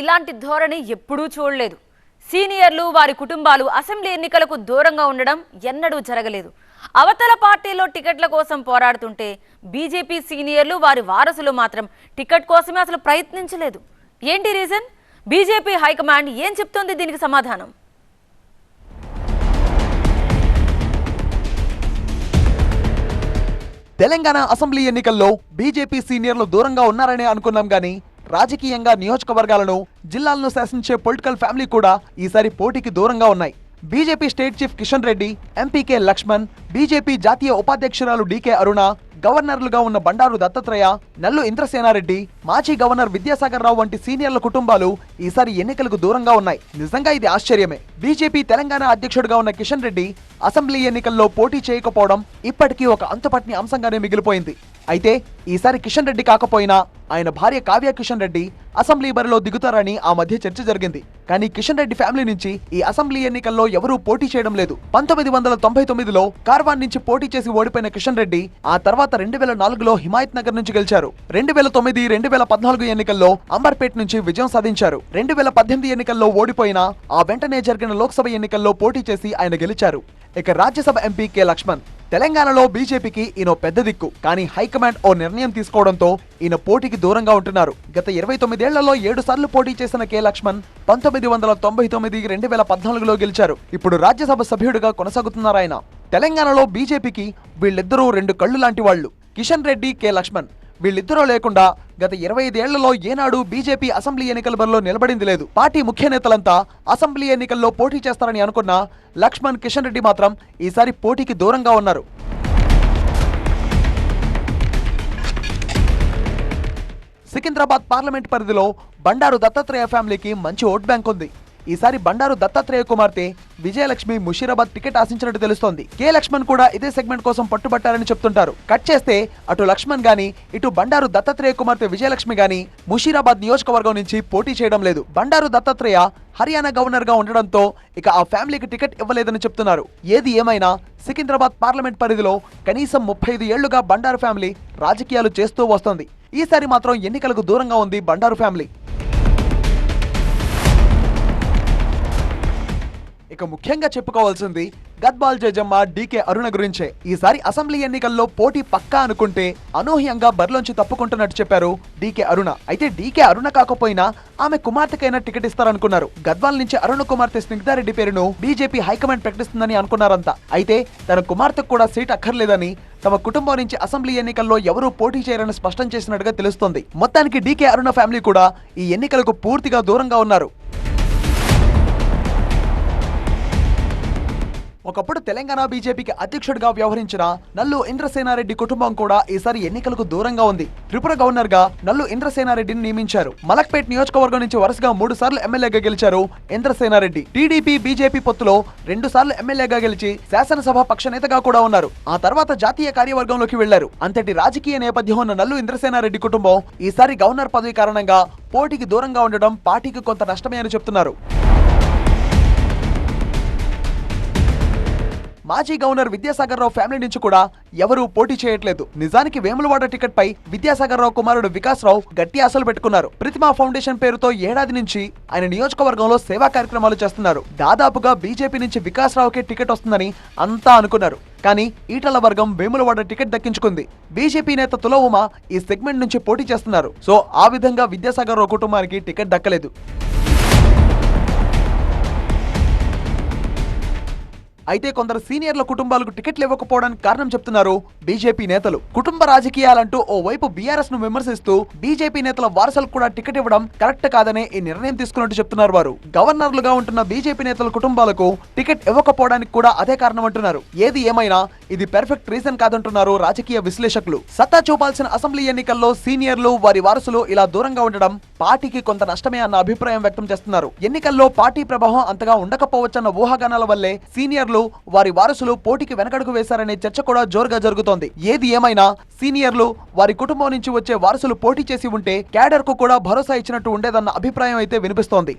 ఇలాంటి ధోరణి ఎప్పుడూ చూడలేదు. సీనియర్లు వారి కుటుంబాలు అసెంబ్లీ ఎన్నికలకు దూరంగా ఉండడం ఎన్నడూ జరగలేదు. అవతల పార్టీలో టికెట్ల కోసం పోరాడుతుంటే బీజేపీ సీనియర్లు వారి వారసులు మాత్రం టికెట్ కోసమే అసలు ప్రయత్నించలేదు. ఏంటి రీజన్? బీజేపీ హైకమాండ్ ఏం చెప్తోంది? దీనికి సమాధానం తెలంగాణ అసెంబ్లీ ఎన్నికల్లో బీజేపీ సీనియర్లు దూరంగా ఉన్నారని అనుకున్నాం గానీ రాజకీయంగా నియోజకవర్గాలను జిల్లాలను శాసించే పొలిటికల్ ఫ్యామిలీ కూడా ఈసారి పోటీకి దూరంగా ఉన్నాయి. BJP state chief Kishan Reddy, MP K Laxman, BJP జాతీయ ఉపాధ్యక్షురాలు డీకే అరుణ, గవర్నర్లుగా ఉన్న బండారు దత్తాత్రేయ, నల్లు ఇంద్రసేనారెడ్డి, మాజీ గవర్నర్ విద్యాసాగర్ రావు వంటి సీనియర్ల కుటుంబాలు ఈసారి ఎన్నికలకు దూరంగా ఉన్నాయి. నిజంగా ఇది ఆశ్చర్యమే. బీజేపీ తెలంగాణ అధ్యక్షుడిగా ఉన్న కిషన్ రెడ్డి అసెంబ్లీ ఎన్నికల్లో పోటీ చేయకపోవడం ఇప్పటికీ ఒక అంతుపట్టని అంశంగానే మిగిలిపోయింది. అయితే ఈసారి కిషన్ రెడ్డి కాకపోయినా ఆయన భార్య కావ్య కిషన్ రెడ్డి అసెంబ్లీ బరిలో దిగుతారని ఆ మధ్య చర్చ జరిగింది. కానీ కిషన్ రెడ్డి ఫ్యామిలీ నుంచి ఈ అసెంబ్లీ ఎన్నికల్లో ఎవరూ పోటీ చేయడం లేదు. 1999లో కార్వాన్ నుంచి పోటీ చేసి ఓడిపోయిన కిషన్ రెడ్డి ఆ తర్వాత 2004లో హిమాయత్ నగర్ నుంచి గెలిచారు. 2009, 2014 ఎన్నికల్లో అంబర్పేట్ నుంచి విజయం సాధించారు. 2018 ఎన్నికల్లో ఓడిపోయినా ఆ వెంటనే జరిగిన లోక్సభ ఎన్నికల్లో పోటీ చేసి ఆయన గెలిచారు. ఇక రాజ్యసభ ఎంపీ కె లక్ష్మణ్. తెలంగాణలో బీజేపీకి ఈయన పెద్ద దిక్కు. కానీ హైకమాండ్ ఓ నిర్ణయం తీసుకోవడంతో ఈయన పోటీకి దూరంగా ఉంటున్నారు. గత 29 ఏళ్లలో 7 సార్లు పోటీ చేసిన కె లక్ష్మణ్ 1999, 2014లో గెలిచారు. ఇప్పుడు రాజ్యసభ సభ్యుడిగా కొనసాగుతున్నారు ఆయన. తెలంగాణలో బీజేపీకి వీళ్ళిద్దరూ 2 కళ్ళు లాంటి వాళ్లు. కిషన్ రెడ్డి, కె లక్ష్మణ్ వీళ్ళిద్దరూ లేకుండా గత 25 ఏళ్లలో ఏనాడు బీజేపీ అసెంబ్లీ ఎన్నికల బరిలో నిలబడింది లేదు. పార్టీ ముఖ్య నేతలంతా అసెంబ్లీ ఎన్నికల్లో పోటీ చేస్తారని అనుకున్న లక్ష్మణ్, కిషన్ రెడ్డి మాత్రం ఈసారి పోటీకి దూరంగా ఉన్నారు. సికింద్రాబాద్ పార్లమెంట్ పరిధిలో బండారు దత్తాత్రేయ ఫ్యామిలీకి మంచి ఓట్ బ్యాంక్ ఉంది. ఈసారి బండారు దత్తాత్రేయ కుమార్తె విజయలక్ష్మి ముషీరాబాద్ టికెట్ ఆశించినట్టు తెలుస్తోంది. కె లక్ష్మణ్ కూడా ఇదే సెగ్మెంట్ కోసం పట్టుబట్టారని చెప్తుంటారు. కట్ చేస్తే అటు లక్ష్మణ్ గాని ఇటు బండారు దత్తాత్రేయ కుమార్తె విజయలక్ష్మి గాని ముషీరాబాద్ నియోజకవర్గం నుంచి పోటీ చేయడం లేదు. బండారు దత్తాత్రేయ హర్యానా గవర్నర్ గా ఉండడంతో ఇక ఆ ఫ్యామిలీకి టికెట్ ఇవ్వలేదని చెప్తున్నారు. ఏది ఏమైనా సికింద్రాబాద్ పార్లమెంట్ పరిధిలో కనీసం 35 ఏళ్లుగా బండారు ఫ్యామిలీ రాజకీయాలు చేస్తూ వస్తోంది. ఈసారి మాత్రం ఎన్నికలకు దూరంగా ఉంది బండారు ఫ్యామిలీ. ఇక ముఖ్యంగా చెప్పుకోవాల్సింది గద్వాల్ జయజమ్మ, డీకే అరుణ గురించే. ఈసారి అసెంబ్లీ ఎన్నికల్లో పోటీ పక్కా అనుకుంటే అనూహ్యంగా బరిలోంచి తప్పుకుంటున్నట్టు చెప్పారు డీకే అరుణ. అయితే డీకే అరుణ కాకపోయినా ఆమె కుమార్తెకైనా టికెట్ ఇస్తారనుకున్నారు. గద్వాల్ నుంచి అరుణ కుమార్తె స్నిగ్ధారెడ్డి పేరును బీజేపీ హైకమాండ్ ప్రకటిస్తుందని అనుకున్నారంతా. అయితే తన కుమార్తెకు కూడా సీట్ అక్కర్లేదని, తమ కుటుంబం నుంచి అసెంబ్లీ ఎన్నికల్లో ఎవరూ పోటీ చేయరని స్పష్టం చేసినట్టుగా తెలుస్తోంది. మొత్తానికి డీకే అరుణ ఫ్యామిలీ కూడా ఈ ఎన్నికలకు పూర్తిగా దూరంగా ఉన్నారు. ఒకప్పుడు తెలంగాణ బీజేపీకి అధ్యక్షుడిగా వ్యవహరించిన నల్లు ఇంద్రసేనారెడ్డి కుటుంబం కూడా ఈసారి ఎన్నికలకు దూరంగా ఉంది. త్రిపుర గవర్నర్ గా నల్లు ఇంద్రసేనారెడ్డిని నియమించారు. మలక్పేట్ నియోజకవర్గం నుంచి వరుసగా 3 సార్లు ఎమ్మెల్యేగా గెలిచారు ఇంద్రసేనారెడ్డి. టీడీపీ బీజేపీ పొత్తులో 2 సార్లు ఎమ్మెల్యేగా గెలిచి శాసనసభ పక్ష నేతగా కూడా ఉన్నారు. ఆ తర్వాత జాతీయ కార్యవర్గంలోకి వెళ్లారు. అంతటి రాజకీయ నేపథ్యం ఉన్న నల్లు ఇంద్రసేనారెడ్డి కుటుంబం ఈసారి గవర్నర్ పదవి కారణంగా పోటీకి దూరంగా ఉండడం పార్టీకి కొంత నష్టమే అని చెప్తున్నారు. మాజీ గవర్నర్ విద్యాసాగర్ రావు ఫ్యామిలీ నుంచి కూడా ఎవరూ పోటీ చేయట్లేదు. నిజానికి వేములవాడ టికెట్ పై విద్యాసాగర్ రావు కుమారుడు వికాస్ రావు గట్టి ఆశలు పెట్టుకున్నారు. ప్రతిమా ఫౌండేషన్ పేరుతో ఏడాది నుంచి ఆయన నియోజకవర్గంలో సేవా కార్యక్రమాలు చేస్తున్నారు. దాదాపుగా బీజేపీ నుంచి వికాస్ రావుకే టికెట్ వస్తుందని అంతా అనుకున్నారు. కానీ ఈటల వర్గం వేములవాడ టికెట్ దక్కించుకుంది. బీజేపీ నేత తుల ఉమా ఈ సెగ్మెంట్ నుంచి పోటీ చేస్తున్నారు. సో ఆ విధంగా విద్యాసాగర్ రావు కుటుంబానికి టికెట్ దక్కలేదు. అయితే కొందరు సీనియర్ల కుటుంబాలకు టికెట్లు ఇవ్వకపోవడానికి కారణం చెప్తున్నారు బీజేపీ నేతలు. కుటుంబ రాజకీయాలంటూ ఓ వైపు బీఆర్ఎస్ ను విమర్శిస్తూ బీజేపీ నేతల వారసులకు కూడా టికెట్ ఇవ్వడం కరెక్ట్ కాదనే ఈ నిర్ణయం తీసుకున్నట్టు చెప్తున్నారు వారు. గవర్నర్లుగా ఉంటున్న బీజేపీ నేతల కుటుంబాలకు టికెట్ ఇవ్వకపోవడానికి కూడా అదే కారణం అంటున్నారు. ఏది ఏమైనా ఇది పెర్ఫెక్ట్ రీజన్ కాదంటున్నారు రాజకీయ విశ్లేషకులు. సత్తా చూపాల్సిన అసెంబ్లీ ఎన్నికల్లో సీనియర్లు వారి వారసులు ఇలా దూరంగా ఉండడం పార్టీకి కొంత నష్టమే అన్న అభిప్రాయం వ్యక్తం చేస్తున్నారు. ఎన్నికల్లో పార్టీ ప్రభావం అంతగా ఉండకపోవచ్చన్న ఊహాగానాల వల్లే సీనియర్లు వారి వారసులు పోటీకి వెనకడుగు వేశారనే చర్చ కూడా జోరుగా జరుగుతోంది. ఏది ఏమైనా సీనియర్లు వారి కుటుంబం నుంచి వచ్చే వారసులు పోటీ చేసి ఉంటే క్యాడర్ కు కూడా భరోసా ఇచ్చినట్టు ఉండేదన్న అభిప్రాయం అయితే వినిపిస్తోంది.